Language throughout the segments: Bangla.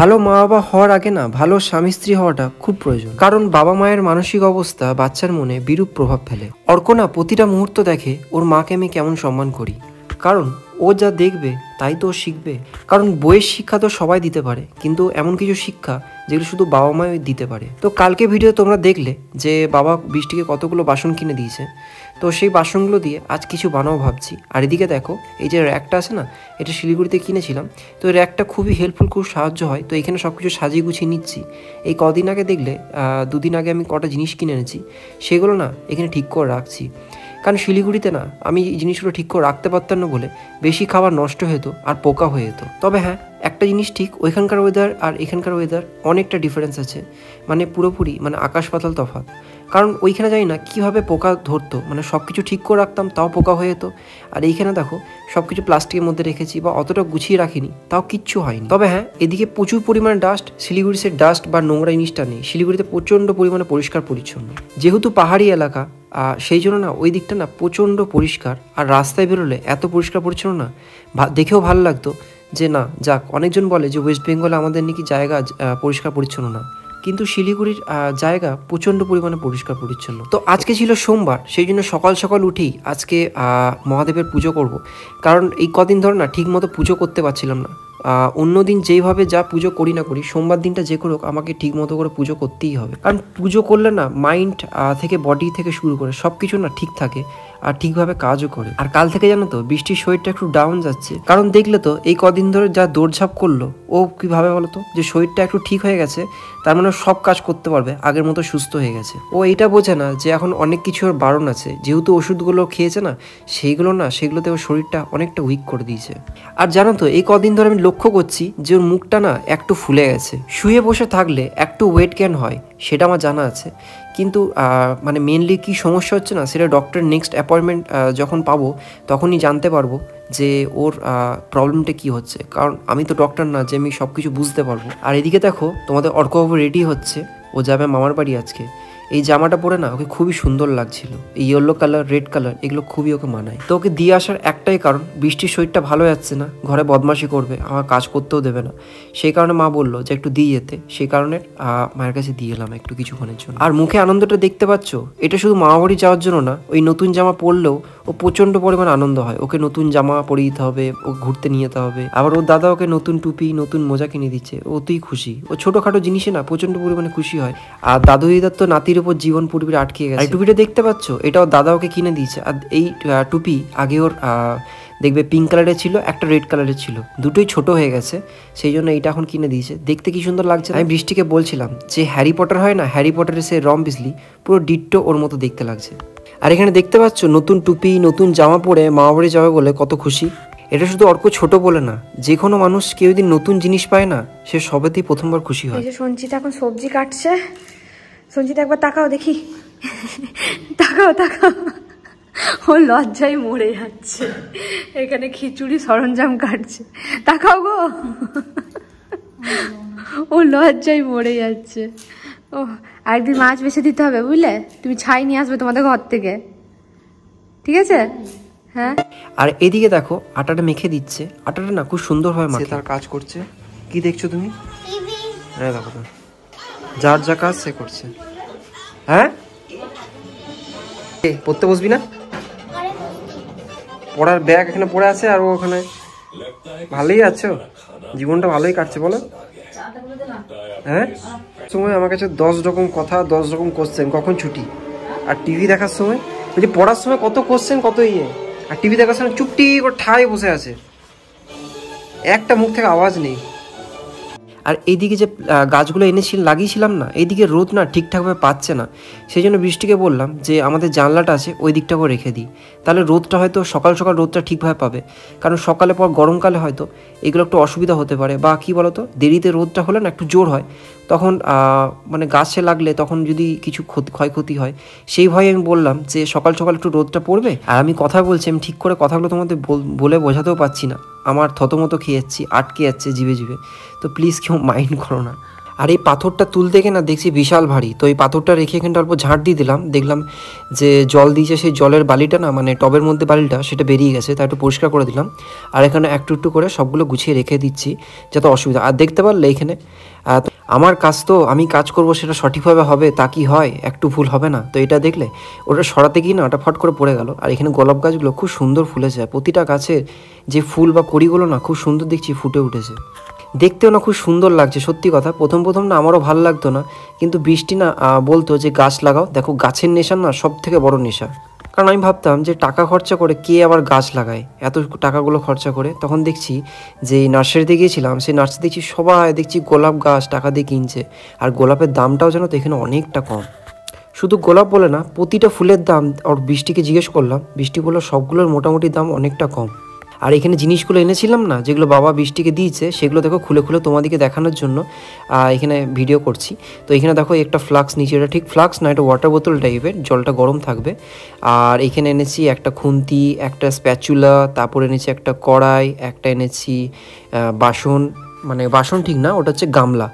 ভালো মা বাবা হওয়ার আগে না ভালো স্বামী স্ত্রী হওয়াটা খুব প্রয়োজন, কারণ বাবা মায়ের মানসিক অবস্থা বাচ্চার মনে বিরূপ প্রভাব ফেলে। অর্কনা প্রতিটা মুহূর্ত দেখে ওর মাকে আমি কেমন সম্মান করি, কারণ ও যা দেখবে তাই তো শিখবে। কারণ বইয়ের শিক্ষা তো সবাই দিতে পারে, কিন্তু এমন কিছু শিক্ষা যেগুলো শুধু বাবা মাই দিতে পারে। তো কালকে ভিডিও তোমরা দেখলে যে বাবা বৃষ্টিকে কতগুলো বাসন কিনে দিয়েছে, তো সেই বাসনগুলো দিয়ে আজ কিছু বানাবো ভাবছি। আর এদিকে দেখো, এই যে র্যাকটা আছে না, এটা শিলিগুড়িতে কিনেছিলাম। তো এই র্যাকটা খুবই হেল্পফুল, খুব সাহায্য হয়। তো এখানে সব কিছু সাজিয়ে গুছিয়ে নিচ্ছি। এই কদিন আগে দেখলে, দুদিন আগে আমি কটা জিনিস কিনে এনেছি, সেগুলো না এখানে ঠিক করে রাখছি। কারণ শিলিগুড়িতে না আমি এই জিনিসগুলো ঠিক করে রাখতে পারতাম না বলে বেশি খাবার নষ্ট হতো আর পোকা হয়ে যেত। তবে হ্যাঁ, একটা জিনিস ঠিক, ওইখানকার ওয়েদার আর এখানকার ওয়েদার অনেকটা ডিফারেন্স আছে, মানে পুরোপুরি আকাশ পাতাল তফাৎ। কারণ ওইখানে জানি না কীভাবে পোকা ধরতো, সব কিছু ঠিক করে রাখতাম তাও পোকা হয়ে যেত। আর এইখানে দেখো সব কিছু প্লাস্টিকের মধ্যে রেখেছি বা অতটা গুছিয়ে রাখিনি, তাও কিচ্ছু হয়নি। তবে হ্যাঁ, এদিকে প্রচুর পরিমাণে ডাস্ট। শিলিগুড়িতে ডাস্ট বা নোংরা জিনিসটা নেই, শিলিগুড়িতে প্রচণ্ড পরিমাণে পরিষ্কার পরিচ্ছন্ন। যেহেতু পাহাড়ি এলাকা, সেই জন্য না ওই দিকটা না প্রচণ্ড পরিষ্কার। আর রাস্তায় বেরোলে এত পরিষ্কার পরিচ্ছন্ন না, দেখেও ভালো লাগতো যে না যাক। অনেকজন বলে যে ওয়েস্ট বেঙ্গলে আমাদের নাকি জায়গা পরিষ্কার পরিচ্ছন্ন না, কিন্তু শিলিগুড়ির জায়গা প্রচণ্ড পরিমাণে পরিষ্কার পরিচ্ছন্ন। তো আজকে ছিল সোমবার, সেই জন্য সকাল সকাল উঠেই আজকে মহাদেবের পুজো করব। কারণ এই কদিন ধরে না ঠিক মতো পুজো করতে পারছিলাম না। অন্যদিন যেইভাবে যা পুজো করি না করি, সোমবার দিনটা যে করুক আমাকে ঠিক মতো করে পুজো করতেই হবে। কারণ পুজো করলে না মাইন্ড থেকে বডি থেকে শুরু করে সব কিছু না ঠিক থাকে আর ঠিকভাবে কাজও করে। আর কাল থেকে জানো তো বৃষ্টির শরীরটা একটু ডাউন যাচ্ছে, কারণ দেখলে তো এই কদিন ধরে যা দৌড়ঝাঁপ করলো, ও কীভাবে বলো তো যে শরীরটা একটু ঠিক হয়ে গেছে, তার মানে সব কাজ করতে পারবে, আগের মতো সুস্থ হয়ে গেছে। ও এইটা বোঝে না যে এখন অনেক কিছু ওর বারণ আছে, যেহেতু ওষুধগুলো খেয়েছে না, সেগুলোতে ওর শরীরটা অনেকটা উইক করে দিয়েছে। আর জানো তো এই কদিন ধরে আমি লক্ষ্য করছি যে ওর মুখটা না একটু ফুলে গেছে। শুয়ে বসে থাকলে একটু ওয়েট গেইন হয়, সেটা আমার জানা আছে, কিন্তু মেনলি কি সমস্যা হচ্ছে না সেটা ডক্টরের নেক্সট অ্যাপয়েন্টমেন্ট যখন পাবো তখনই জানতে পারবো যে ওর প্রবলেমটা কি হচ্ছে। কারণ আমি তো ডক্টর না যে আমি সব কিছু বুঝতে পারবো। আর এদিকে দেখো তোমাদের অর্কবাবু রেডি হচ্ছে, ও যাবে মামার বাড়ি আজকে। এই জামাটা পরে না ওকে খুবই সুন্দর লাগছিল, এই ইয়েলো কালার রেড কালার এগুলো খুবই ওকে মানায়। তো ওকে দিয়ে আসার একটাই কারণ, বৃষ্টির শরীরটা ভালো যাচ্ছে না, ঘরে বদমাশি করবে, আমার কাজ করতেও দেবে না। সেই কারণে মা বললো যে একটু দিয়ে যেতে, সেই কারণে মায়ের কাছে দিয়ে এলাম একটু কিছুক্ষণের জন্য। আর মুখে আনন্দটা দেখতে পাচ্ছ, এটা শুধু মামা বাড়ি যাওয়ার জন্য না, ওই নতুন জামা পরলেও ও প্রচণ্ড পরিমাণ আনন্দ হয়। ওকে নতুন জামা পরিয়ে দিতে হবে, ওকে ঘুরতে নিয়ে যেতে হবে। আবার ওর দাদা ওকে নতুন টুপি নতুন মোজা কিনে দিচ্ছে, ওতেই খুশি। ও ছোটোখাটো জিনিসে না প্রচণ্ড পরিমাণে খুশি হয়। আর দাদু দিদার তো নাতির উপর জীবন পুরোপুরি আটকে গেছে। টুপিটা দেখতে পাচ্ছ, এটাও দাদা ওকে কিনে দিয়েছে। আর এই টুপি আগে ওর দেখবে পিঙ্ক কালারের ছিল, একটা রেড কালারের ছিল, দুটোই ছোট হয়ে গেছে, সেই জন্য এইটা এখন কিনে দিয়েছে। দেখতে কি সুন্দর লাগছে। আমি বৃষ্টিকে বলছিলাম যে হ্যারি পটার হয় না, হ্যারি পটারের সে রম বিজলি পুরো ডিট্টো ওর মতো দেখতে লাগছে। আর এখানে দেখতে পাচ্ছ নতুন টুপি নতুন জামা পরে মামা বাড়ি যাবে বলে কত খুশি। এটা শুধু অর্ক ছোট বলে না, যে কোনো মানুষ কেউ যদি নতুন জিনিস পায় না, সে সবেতেই প্রথমবার খুশি হয়। সঞ্চিতা এখন সবজি কাটছে। সঞ্চিতা একবার তাকাও দেখি, তাকাও তাকাও, ও লজ্জায় মরে যাচ্ছে। এখানে খিচুড়ি সরঞ্জাম কাটছে, তাকাও গো, ও লজ্জায় মরে যাচ্ছে। ও একদিন মাছ বেছে দিতে হবে বুঝলে, তুমি ছাই নিয়ে আসবে তোমাদের ঘর থেকে, ঠিক আছে? হ্যাঁ। আর এদিকে দেখো আটাটা মেখে দিচ্ছে, আটাটা না খুব সুন্দর হয় মাখে, তার কাজ করছে। কি দেখছো তুমি? হ্যাঁ দেখো তো, যার যা কাজ সে করছে। হ্যাঁ পড়তে বসবি না? পড়ার ব্যাগ এখানে পড়ে আছে, আর ও ওখানে। ভালোই আছো, জীবনটা ভালোই কাটছে বলো? হ্যাঁ, সময় আমার কাছে 10 রকম কথা, 10 রকম কোশ্চেন, কখন ছুটি। আর টিভি দেখার সময় বলছি, পড়ার সময় কত কোশ্চেন কত ইয়ে, আর টিভি দেখার সময় চুপটি করে ঠায় বসে আছে, একটা মুখ থেকে আওয়াজ নেই। আর এইদিকে যে গাছগুলো লাগিয়েছিলাম না, এইদিকে রোদ না ঠিকঠাকভাবে পাচ্ছে না, সেই জন্য বৃষ্টিকে বললাম যে আমাদের জানলাটা আছে ওই দিকটাকেও রেখে দিই, তাহলে রোদটা হয়তো সকাল সকাল রোদটা ঠিকভাবে পাবে। কারণ সকালে পর গরমকালে হয়তো এগুলো একটু অসুবিধা হতে পারে, বা কী বলতো দেরিতে রোদটা হলে না একটু জোর হয়, তখন গাছে লাগলে তখন যদি কিছু ক্ষয়ক্ষতি হয়, সেই ভয়ে আমি বললাম যে সকাল সকাল একটু রোদটা পড়বে। আর আমি কথা বলছি, আমি ঠিক করে কথাগুলো তোমাদের বলে বোঝাতেও পারছি না, আমার থতমতো খেয়ে যাচ্ছি, আটকে যাচ্ছে জিভে জিভে, তো প্লিজ কেউ মাইন্ড করো না। আর এই পাথরটা তুলতে গিয়ে না দেখছি বিশাল ভারী, তো এই পাথরটা রেখে এখানটা অল্প ঝাঁট দিয়ে দিলাম, দেখলাম যে জল দিয়েছে সেই জলের বালিটা না মানে টবের মধ্যে বালিটা সেটা বেরিয়ে গেছে, তাই একটু পরিষ্কার করে দিলাম। আর এখানে একটু একটু করে সবগুলো গুছিয়ে রেখে দিচ্ছি যাতে অসুবিধা। আর দেখতে পারলে এখানে আমার কাজ তো আমি কাজ করব সেটা সঠিকভাবে হবে তা কি হয়, একটু ভুল হবে না? তো এটা দেখলে ওটা সরাতে গিয়ে না ওটা ফট করে পড়ে গেল। আর এখানে গোলাপ গাছগুলো খুব সুন্দর ফুলেছে, প্রতিটা গাছের যে ফুল বা কড়িগুলো না খুব সুন্দর দেখছি ফুটে উঠেছে, দেখতেও না খুব সুন্দর লাগছে। সত্যি কথা প্রথম প্রথম না আমারও ভালো লাগতো না, কিন্তু বৃষ্টি না বলতো যে গাছ লাগাও, দেখো গাছের নেশা না সব থেকে বড় নেশা। কারণ আমি ভাবতাম যে টাকা খরচা করে কে আবার গাছ লাগায়, এত টাকাগুলো খরচা করে। তখন দেখছি যে নার্সারিতে গিয়েছিলাম, সেই নার্সারি দেখছি সবাই দেখছি গোলাপ গাছ টাকা দিয়ে কিনছে, আর গোলাপের দামটাও যেন তো এখানে অনেকটা কম। শুধু গোলাপ বলে না, প্রতিটা ফুলের দাম, আর বৃষ্টিকে জিজ্ঞেস করলাম, বৃষ্টি বললো সবগুলোর মোটামুটি দাম অনেকটা কম। আর এখানে জিনিসগুলো এনেছিলাম না যেগুলো বাবা বৃষ্টিকে দিয়েছে, সেগুলো দেখো খুলে খুলে তোমাদেরকে দেখানোর জন্য এখানে ভিডিও করছি। তো এখানে দেখো একটা ফ্লাক্স নিচে, এটা ঠিক ফ্লাক্স না, এটা ওয়াটার বোতল টাইপের, জলটা গরম থাকবে। আর এখানে এনেছি একটা খুন্তি, একটা স্প্যাচুলা, তারপর এনেছি একটা কড়াই, একটা এনেছি বাসন, মানে বাসন ঠিক না, ওটা হচ্ছে গামলা।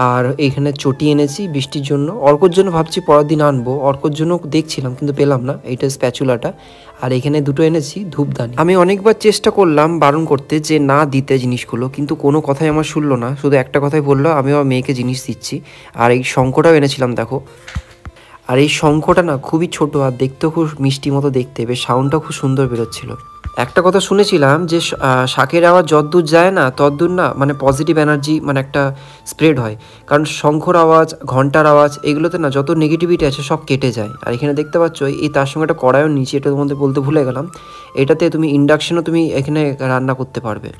আর এইখানে চটি এনেছি বৃষ্টির জন্য, অর্কর জন্য ভাবছি পরের দিন আনবো, অর্কর জন্য দেখছিলাম কিন্তু পেলাম না, এইটা স্প্যাচুলাটা। আর এখানে দুটো এনেছি ধূপদানি। আমি অনেকবার চেষ্টা করলাম বারণ করতে যে না দিতে জিনিসগুলো, কিন্তু কোনো কথাই আমার শুনলো না, শুধু একটা কথাই বললো আমি আমার মেয়েকে জিনিস দিচ্ছি। আর এই শঙ্খটাও এনেছিলাম দেখো, আর এই শঙ্খটা না খুবই ছোট আর দেখতেও খুব মিষ্টি মতো দেখতে, বেশ সাউন্ডটাও খুব সুন্দর বেরোচ্ছিল। একটা কথা শুনেছিলাম যে শাঁখের আওয়াজ যতদূর যায় না ততদূর না মানে পজিটিভ এনার্জি মানে একটা স্প্রেড হয়, কারণ শঙ্খর আওয়াজ, ঘন্টার আওয়াজ, এগুলোতে না যত নেগেটিভিটি আছে সব কেটে যায়। আর এখানে দেখতে পাচ্ছ এই তার সঙ্গে একটা কড়াইও নিচে, এটা তোমাদের বলতে ভুলে গেলাম, এটাতে তুমি ইন্ডাকশনও তুমি এখানে রান্না করতে পারবে।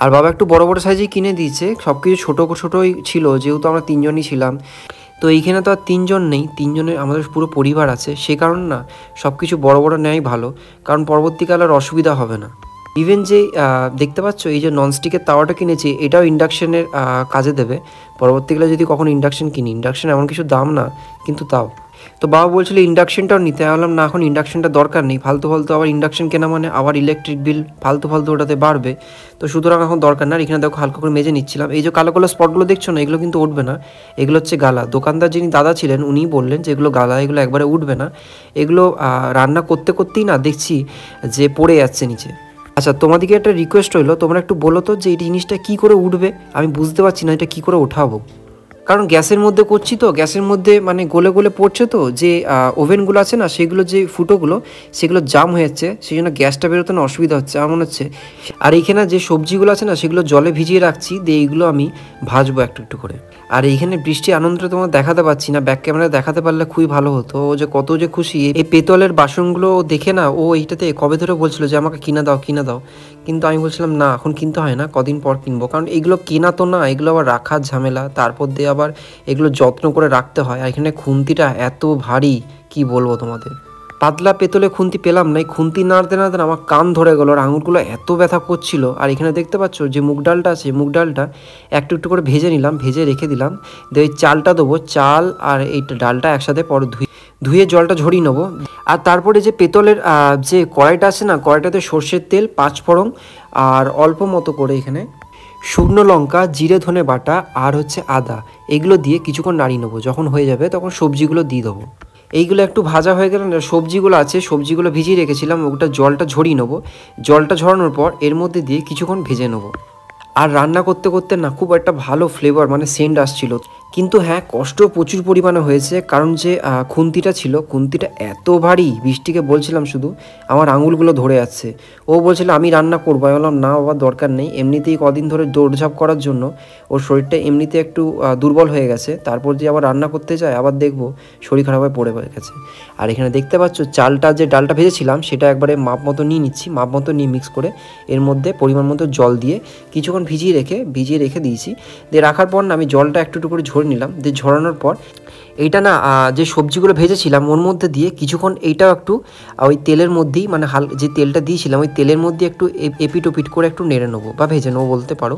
আর বাবা একটু বড় বড় সাইজেই কিনে দিয়েছে, সব কিছু ছোটো ছোটোই ছিল যেহেতু আমরা তিনজনই ছিলাম। তো এইখানে তো আর তিনজন নেই, তিনজনের আমাদের পুরো পরিবার আছে, সে কারণে না সব কিছু বড় বড় নেওয়াই ভালো, কারণ পরবর্তীকালে আর অসুবিধা হবে না। ইভেন যে দেখতে পাচ্ছ এই যে ননস্টিকের তাওয়াটা কিনেছি, এটাও ইন্ডাকশনের কাজে দেবে পরবর্তীকালে যদি কখনো ইন্ডাকশন কিনি। ইন্ডাকশন এমন কিছু দাম না, কিন্তু তাও। তো বাবা বলছিল ইন্ডাকশনটাও নিতে, বললাম না এখন ইন্ডাকশনটা দরকার নেই, ফালতু ফালতু আবার ইন্ডাকশন কেনা মানে আবার ইলেকট্রিক বিল ফালতু ফালতু ওটাতে বাড়বে, তো সুতরাং এখন দরকার না। আর এখানে দেখো হালকা করে মেজে নিচ্ছিলাম, এই যে কালো কালো স্পটগুলো দেখছো না, এগুলো কিন্তু উঠবে না, এগুলো হচ্ছে গালা। দোকানদার যিনি দাদা ছিলেন উনিই বললেন যে এগুলো গালা, এগুলো একবারে উঠবে না, এগুলো রান্না করতে করতেই না দেখছি যে পড়ে যাচ্ছে নিচে। আচ্ছা তোমাদেরকে একটা রিকোয়েস্ট হইলো, তোমরা একটু বলো তো যে এই জিনিসটা কী করে উঠবে, আমি বুঝতে পারছি না এটা কী করে ওঠাবো, কারণ গ্যাসের মধ্যে করছি তো, গ্যাসের মধ্যে মানে গলে গলে পড়ছে, তো যে ওভেনগুলো আছে না সেগুলো যে ফুটোগুলো সেগুলো জাম হয়ে যাচ্ছে, সেই জন্য গ্যাসটা বেরোতে না অসুবিধা হচ্ছে আমার মনে হচ্ছে। আর এইখানে যে সবজিগুলো আছে না সেগুলো জলে ভিজিয়ে রাখছি, দিয়ে এইগুলো আমি ভাজবো একটু একটু করে। আর এইখানে বৃষ্টি আনন্দটা তোমার দেখাতে পাচ্ছি না, ব্যাক ক্যামেরায় দেখাতে পারলে খুবই ভালো হতো। ও যে কত যে খুশি এই পেতলের বাসনগুলো দেখে না, ও এইটাতে কবে ধরে বলছিল যে আমাকে কিনে দাও কিনে দাও, কিন্তু আমি বলছিলাম না এখন কিনতে হয় না, কদিন পর কিনবো, কারণ এগুলো কেনা তো না, এগুলো আবার রাখার ঝামেলা, তারপর দিয়ে আবার এগুলো যত্ন করে রাখতে হয়। আর এখানে খুন্তিটা এত ভারী কি বলবো তোমাদের, পাতলা পেতলে খুন্তি পেলাম না, এই খুন্তি নাড়তে নাড়তে আমার কান ধরে গেলো, আর আঙুলগুলো এত ব্যথা করছিল। আর এখানে দেখতে পাচ্ছ যে মুগ ডালটা আছে, মুগ ডালটা একটু একটু করে ভেজে নিলাম, ভেজে রেখে দিলাম, দিয়ে ওই চালটা দেবো, চাল আর এই ডালটা একসাথে পরে ধুয়ে জলটা ঝরিয়ে নেবো। আর তারপরে যে পেতলের যে কড়াইটা আছে না, কড়াইটাতে সর্ষের তেল, পাঁচফোড়ন আর অল্প মতো করে এখানে শুকনো লঙ্কা, জিরে ধনে বাটা আর হচ্ছে আদা, এগুলো দিয়ে কিছুক্ষণ নাড়িয়ে নেবো। যখন হয়ে যাবে তখন সবজিগুলো দিয়ে দেবো। এইগুলো একটু ভাজা হয়ে গেলে সবজিগুলো আছে, সবজিগুলো ভিজিয়ে রেখেছিলাম, ওটা জলটা ঝরিয়ে নেবো। জলটা ঝরানোর পর এর মধ্যে দিয়ে কিছুক্ষণ ভেজে নেবো। আর রান্না করতে করতে না খুব একটা ভালো ফ্লেভার মানে সেন্ট আসছিল, কিন্তু হ্যাঁ কষ্ট প্রচুর পরিমাণে হয়েছে, কারণ যে খুন্তিটা ছিল, খুন্তিটা এত ভারী, বৃষ্টিকে বলছিলাম শুধু আমার আঙুলগুলো ধরে যাচ্ছে। ও বলছিল আমি রান্না করবো, আমি বললাম না বাবা দরকার নেই, এমনিতেই কদিন ধরে দৌড়ঝাঁপ করার জন্য ওর শরীরটা এমনিতে একটু দুর্বল হয়ে গেছে, তারপর যে আবার রান্না করতে যায় আবার দেখবো শরীর খারাপ হয়ে পড়ে গেছে। আর এখানে দেখতে পাচ্ছ চালটা যে ডালটা ভেজেছিলাম সেটা একবারে মাপ মতো নিয়ে নিচ্ছি, মাপ মতো নিয়ে মিক্স করে এর মধ্যে পরিমাণ মতো জল দিয়ে কিছুক্ষণ ভিজিয়ে রেখে দিয়েছি। দিয়ে রাখার পর না আমি জলটা একটু করে ঝরে নিলাম, দিয়ে ঝরানোর পর এইটা না যে সবজিগুলো ভেজেছিলাম ওর মধ্যে দিয়ে কিছুক্ষণ এইটাও একটু ওই তেলের মধ্যেই মানে যে তেলটা দিয়েছিলাম ওই তেলের মধ্যে একটু এপিট ওপিট করে একটু নেড়ে নেবো বা ভেজে নেবো বলতে পারো।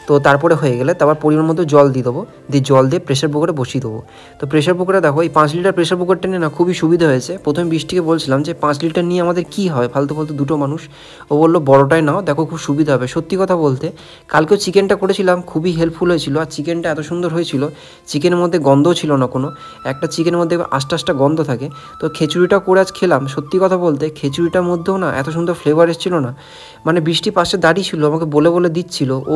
তো তারপরে হয়ে গেলে তারপর পরিমাণ মতো জল দিয়ে দেবো, দিয়ে জল দিয়ে প্রেশার কুকারে বসিয়ে দেবো। তো প্রেশার কুকারে দেখো এই 5 লিটার প্রেশার কুকারটা নিয়ে না খুবই সুবিধা হয়েছে। প্রথমে বৃষ্টিকে বলছিলাম যে 5 লিটার নিয়ে আমাদের কী হয়, ফালতু দুটো মানুষ, ও বললো বড়টাই নাও, দেখো খুব সুবিধা হবে। সত্যি কথা বলতে কালকেও চিকেনটা করেছিলাম, খুবই হেল্পফুল হয়েছিল, আর চিকেনটা এত সুন্দর হয়েছিল চিকেনের মধ্যে গন্ধও ছিল না কোনো, একটা চিকেনের মধ্যে আস্তে আস্তে গন্ধ থাকে। তো খিচুড়িটা করে আজ খেলাম, সত্যি কথা বলতে খিচুড়িটার মধ্যেও না এত সুন্দর ফ্লেভার এসেছিলো না, মানে বৃষ্টি পাশে দাঁড়িয়ে ছিল, আমাকে বলে বলে দিচ্ছিল ও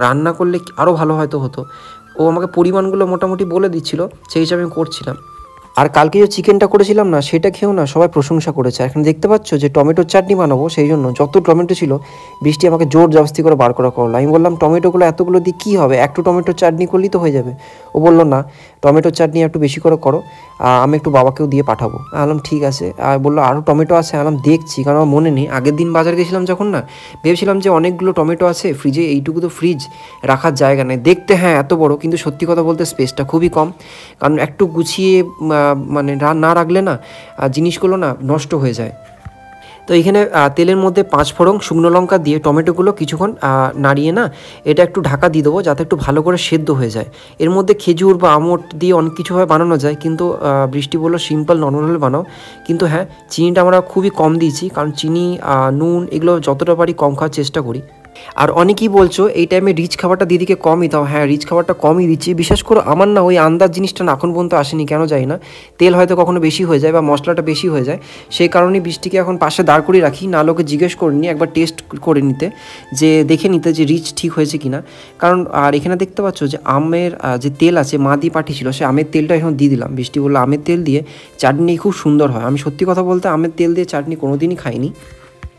রান্না করলে আরও ভালো হয়তো হতো, ও আমাকে পরিমাণগুলো মোটামুটি বলে দিচ্ছিল, সেই হিসাবে আমি করছিলাম। আর কালকে যে চিকেনটা করেছিলাম না, সেটা খেয়েও না সবাই প্রশংসা করেছে। এখানে দেখতে পাচ্ছ যে টমেটোর চাটনি বানাবো, সেই জন্য যত টমেটো ছিল বৃষ্টি আমাকে জোর জবস্তি করে বার করা করলো। আমি বললাম টমেটোগুলো এতগুলো দিয়ে কী হবে, একটু টমেটোর চাটনি করলেই তো হয়ে যাবে। ও বললো না, টমেটোর চাটনি একটু বেশি করে করো, আমি একটু বাবাকেও দিয়ে পাঠাবো। আলাম ঠিক আছে। আর বললো আরও টমেটো আছে, আলাম দেখছি, কারণ আমার মনে নেই। আগের দিন বাজার গেছিলাম যখন না, ভেবেছিলাম যে অনেকগুলো টমেটো আছে ফ্রিজে, এইটুকু তো ফ্রিজ রাখার জায়গা নেই। দেখতে হ্যাঁ এত বড়, কিন্তু সত্যি কথা বলতে স্পেসটা খুবই কম, কারণ একটু গুছিয়ে মানে না রাখলে না জিনিসগুলো না নষ্ট হয়ে যায়। তো এখানে তেলের মধ্যে 5 ফোড়ন শুকনো লঙ্কা দিয়ে টমেটোগুলো কিছুক্ষণ নাড়িয়ে না এটা একটু ঢাকা দিয়ে দেবো, যাতে একটু ভালো করে সেদ্ধ হয়ে যায়। এর মধ্যে খেজুর বা আমট দিয়ে অনেক কিছুভাবে বানানো যায়, কিন্তু বৃষ্টি বললো সিম্পল নর্মাল বানাও। কিন্তু হ্যাঁ, চিনিটা আমরা খুবই কম দিয়েছি, কারণ চিনি নুন এগুলো যতটা পারি কম খাওয়ার চেষ্টা করি। আর অনেকেই বলছো এই টাইমে রিচ খাবারটা দিদিকে কমই দাও। হ্যাঁ, রিচ খাবারটা কমই দিচ্ছি। বিশেষ করে আমার না ওই আন্দাজ জিনিসটা না এখন পর্যন্ত আসেনি, কেন যাই না। তেল হয়তো কখনো বেশি হয়ে যায় বা মশলাটা বেশি হয়ে যায়, সেই কারণেই বৃষ্টিকে এখন পাশে দাঁড় করিয়ে রাখি, না লোকে জিজ্ঞেস করে নিই, একবার টেস্ট করে নিতে, যে দেখে নিতে যে রিচ ঠিক হয়েছে কিনা। কারণ আর এখানে দেখতে পাচ্ছ যে আমের যে তেল আছে মা দিয়ে পাঠিয়েছিল, সে আমের তেলটা এখন দিয়ে দিলাম। বৃষ্টি বললো আমের তেল দিয়ে চাটনি খুব সুন্দর হয়। আমি সত্যি কথা বলতে আমের তেল দিয়ে চাটনি কোনোদিনই খাইনি,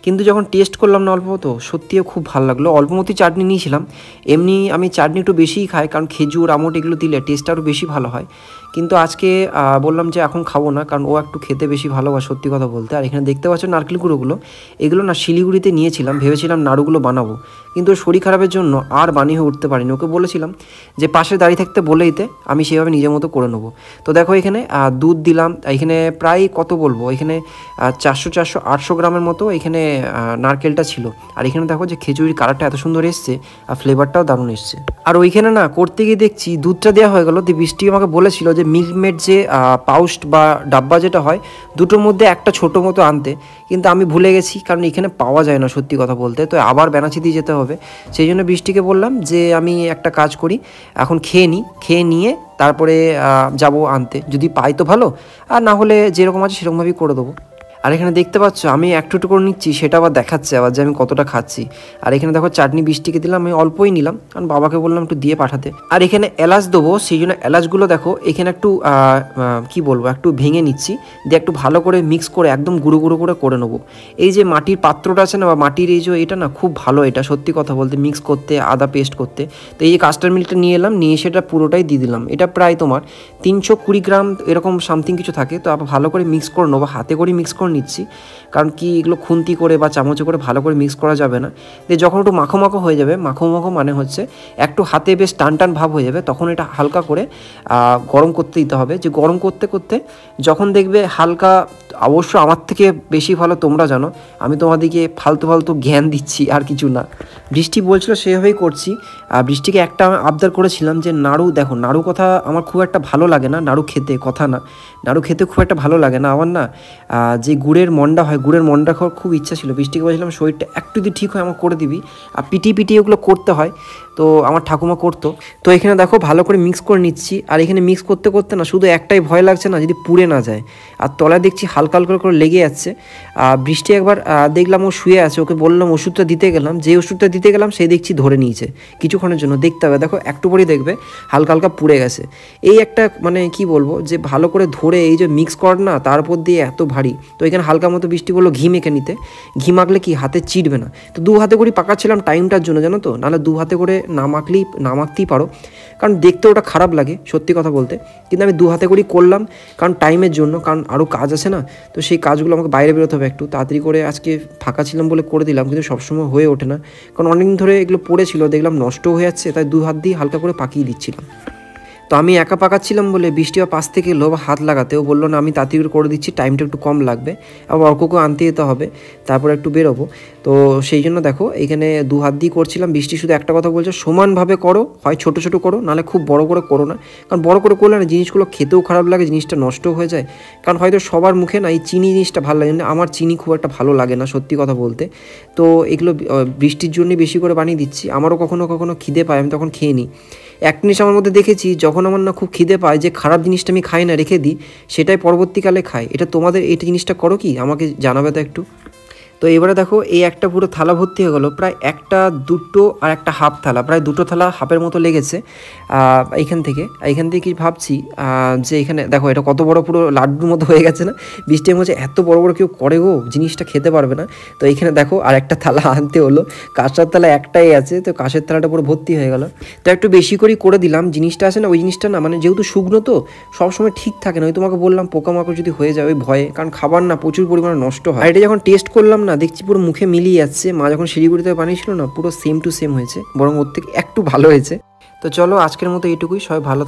কিন্তু যখন টেস্ট করলাম না অল্প, তো সত্যিও খুব ভালো লাগলো। অল্প মতো চাটনি নিয়েছিলাম, এমনি আমি চাটনি একটু বেশিই খাই, কারণ খেজুর আমট এগুলো দিলে টেস্টটা আরও বেশি ভালো হয়। কিন্তু আজকে বললাম যে এখন খাবো না, কারণ ও একটু খেতে বেশি ভালোবাসে সত্যি কথা বলতে। আর এখানে দেখতে পাচ্ছ নারকেল গুঁড়োগুলো, এগুলো না শিলিগুড়িতে নিয়েছিলাম, ভেবেছিলাম নাড়ুগুলো বানাবো, কিন্তু শরীর খারাপের জন্য আর বানিয়ে উঠতে পারিনি। ওকে বলেছিলাম যে পাশে দাঁড়িয়ে থাকতে বলে দিতে, আমি সেভাবে নিজের মতো করে নেবো। তো দেখো এখানে দুধ দিলাম, এখানে প্রায় কত বলবো, এখানে 400-800 গ্রামের মতো এখানে নারকেলটা ছিল। আর এখানে দেখো যে খেজুরির কালারটা এত সুন্দর এসছে, আর ফ্লেভারটাও দারুণ এসছে। আর ওইখানে না করতে গিয়ে দেখছি দুধটা দেওয়া হয়ে গেলো। বৃষ্টি আমাকে বলেছিল যে মিল্কমেড যে পাউচ বা ডাব্বা যেটা হয়, দুটোর মধ্যে একটা ছোটো মতো আনতে, কিন্তু আমি ভুলে গেছি, কারণ এখানে পাওয়া যায় না সত্যি কথা বলতে। তো আবার বেনাচি দিয়ে যেতে হবে, সেই জন্য বৃষ্টিকে বললাম যে আমি একটা কাজ করি, এখন খেয়ে নিই, খেয়ে নিয়ে তারপরে যাব আনতে, যদি পাই তো ভালো, আর না হলে যেরকম আছে সেরকমভাবেই করে দেবো। আর এখানে দেখতে পাচ্ছ আমি একটু একটু করে নিচ্ছি, সেটা আবার দেখাচ্ছে আবার যে আমি কতটা খাচ্ছি। আর এখানে দেখো চাটনি বৃষ্টিকে দিলাম, আমি অল্পই নিলাম, কারণ বাবাকে বললাম একটু দিয়ে পাঠাতে। আর এখানে এলাচ দেবো, সেই জন্য এলাচগুলো দেখো এখানে একটু কি বলবো, একটু ভেঙে নিচ্ছি, দিয়ে একটু ভালো করে মিক্স করে একদম গুঁড়ো গুঁড়ো করে নেবো। এই যে মাটির পাত্রটা আছে না, বা মাটির এই যে এটা না খুব ভালো, এটা সত্যি কথা বলতে মিক্স করতে, আদা পেস্ট করতে। তো এই যে কাস্টার্ড মিল্কটা নিয়ে এলাম, নিয়ে সেটা পুরোটাই দিয়ে দিলাম। এটা প্রায় তোমার 320 গ্রাম এরকম সামথিং কিছু থাকে। তো আবার ভালো করে মিক্স করে নেবো, হাতে করে মিক্স করে নিচ্ছি, কারণ কি এগুলো খুন্তি করে বা চামচে করে ভালো করে মিক্স করা যাবে না। দিয়ে যখন একটু মাখো মাখো হয়ে যাবে, মাখো মাখো মানে হচ্ছে একটু হাতে বেশ টান টান ভাব হয়ে যাবে, তখন এটা হালকা করে গরম করতে দিতে হবে। যে গরম করতে করতে যখন দেখবে হালকা, অবশ্য আমার থেকে বেশি ভালো তোমরা জানো, আমি তোমাদেরকে ফালতু ফালতু জ্ঞান দিচ্ছি আর কিছু না। বৃষ্টি বলছিল সেভাবেই করছি। বৃষ্টিকে একটা আবদার করেছিলাম যে নাড়ু, দেখো নাড়ু কথা আমার খুব একটা ভালো লাগে না, নাড়ু খেতে কথা না, নাড়ু খেতে খুব একটা ভালো লাগে না আমার না। যে গুড়ের মন্ডা হয়, গুড়ের মন্ডা খাওয়ার খুব ইচ্ছা ছিল। বৃষ্টিকে বলছিলাম শরীরটা একটু যদি ঠিক হয় আমার করে দিবি, আর পিটিয়ে ওগুলো করতে হয়, তো আমার ঠাকুমা করতো। তো এখানে দেখো ভালো করে মিক্স করে নিচ্ছি। আর এখানে মিক্স করতে করতে না শুধু একটাই ভয় লাগছে না, যদি পুড়ে না যায়। আর তলায় দেখছি হালকা হালকা করে লেগে যাচ্ছে। বৃষ্টি একবার দেখলাম ও শুয়ে আছে, ওকে বললাম ওষুধটা দিতে গেলাম, যে ওষুধটা দিতে গেলাম সেই দেখছি ধরে নিয়েছে কিছুক্ষণের জন্য। দেখতে হবে, দেখো একটু পরেই দেখবে হালকা হালকা পুড়ে গেছে। এই একটা মানে কি বলবো, যে ভালো করে ধরে এই যে মিক্স কর না, তার উপর দিয়ে এত ভারী। তো এখানে হালকা মতো বৃষ্টি বললো ঘি মেখে নিতে, ঘি মাখলে কি হাতে চিটবে না। তো 2 হাতে করে পাকাচ্ছিলাম টাইমটার জন্য, জানো তো, নাহলে 2 হাতে করে না মাখতেই পারো, কারণ দেখতে ওটা খারাপ লাগে সত্যি কথা বলতে। কিন্তু আমি 2 হাতে করেই করলাম, কারণ টাইমের জন্য, কারণ আরও কাজ আছে না। তো সেই কাজগুলো আমাকে বাইরে বেরোতে হবে, একটু তাড়াতাড়ি করে আজকে ফাঁকা ছিলাম বলে করে দিলাম, কিন্তু সবসময় হয়ে ওঠে না, কারণ অনেকদিন ধরে এগুলো পড়েছিল, দেখলাম নষ্ট হয়ে যাচ্ছে, তাই 2 হাত দিয়ে হালকা করে পাকিয়ে দিচ্ছিলাম। তো আমি একা পাকাচ্ছিলাম বলে বৃষ্টি পাশ থেকে এলো হাত লাগাতে, ও বললো না আমি তাড়াতাড়ি করে দিচ্ছি, টাইমটা একটু কম লাগবে, আবার অর্ককেও আনতে যেতে হবে, তারপরে একটু বেরোবো। তো সেই জন্য দেখো এখানে 2 হাত দিয়ে করছিলাম। বৃষ্টি শুধু একটা কথা বলছে, সমানভাবে করো, হয় ছোটো ছোটো করো, নাহলে খুব বড় করে করো না, কারণ বড় করে করলে না জিনিসগুলো খেতেও খারাপ লাগে, জিনিসটা নষ্ট হয়ে যায়। কারণ হয়তো সবার মুখে না এই চিনি জিনিসটা ভালো লাগে না, আমার চিনি খুব একটা ভালো লাগে না সত্যি কথা বলতে। তো এগুলো বৃষ্টির জন্যই বেশি করে বানিয়ে দিচ্ছি, আমারও কখনো কখনো খিদে পায়, আমি তখন খেয়ে নিই। একটা জিনিস আমার মধ্যে দেখেছি, যখন আমার না খুব খিদে পায়, যে খারাপ জিনিসটা আমি খাই না, রেখে দিই, সেটাই পরবর্তীকালে খাই। এটা তোমাদের এই জিনিসটা করো কি, আমাকে জানাবে তো একটু। তো এবারে দেখো এই একটা পুরো থালা ভর্তি হয়ে গেলো, প্রায় একটা দুটো আর একটা হাফ থালা, প্রায় দুটো থালা হাফের মতো লেগেছে এইখান থেকে কি ভাবছি যে এখানে দেখো এটা কত বড় পুরো লাড্ডুর মতো হয়ে গেছে না। বৃষ্টির মধ্যে এত বড় বড় কেউ করে গো, জিনিসটা খেতে পারবে না। তো এইখানে দেখো আর একটা থালা আনতে হলো, কাঁসার থালা একটাই আছে, তো কাঁসের থালাটা পুরো ভর্তি হয়ে গেল। তো একটু বেশি করেই করে দিলাম, জিনিসটা আছে না, ওই জিনিসটা না মানে যেহেতু শুকনো তো সবসময় ঠিক থাকে না, ওই তোমাকে বললাম পোকামাকড় যদি হয়ে যায় ওই ভয়ে, কারণ খাবার না প্রচুর পরিমাণে নষ্ট হয়। আর এটা যখন টেস্ট করলাম না, দেখছি পুরো মুখে মিলিয়ে যাচ্ছে। মা যখন শিলিগুড়িতে বানিয়েছিল না, পুরো সেম টু সেম হয়েছে, বরং ওর থেকে একটু ভালো হয়েছে। তো চলো আজকের মতো এইটুকুই, সবাই ভালো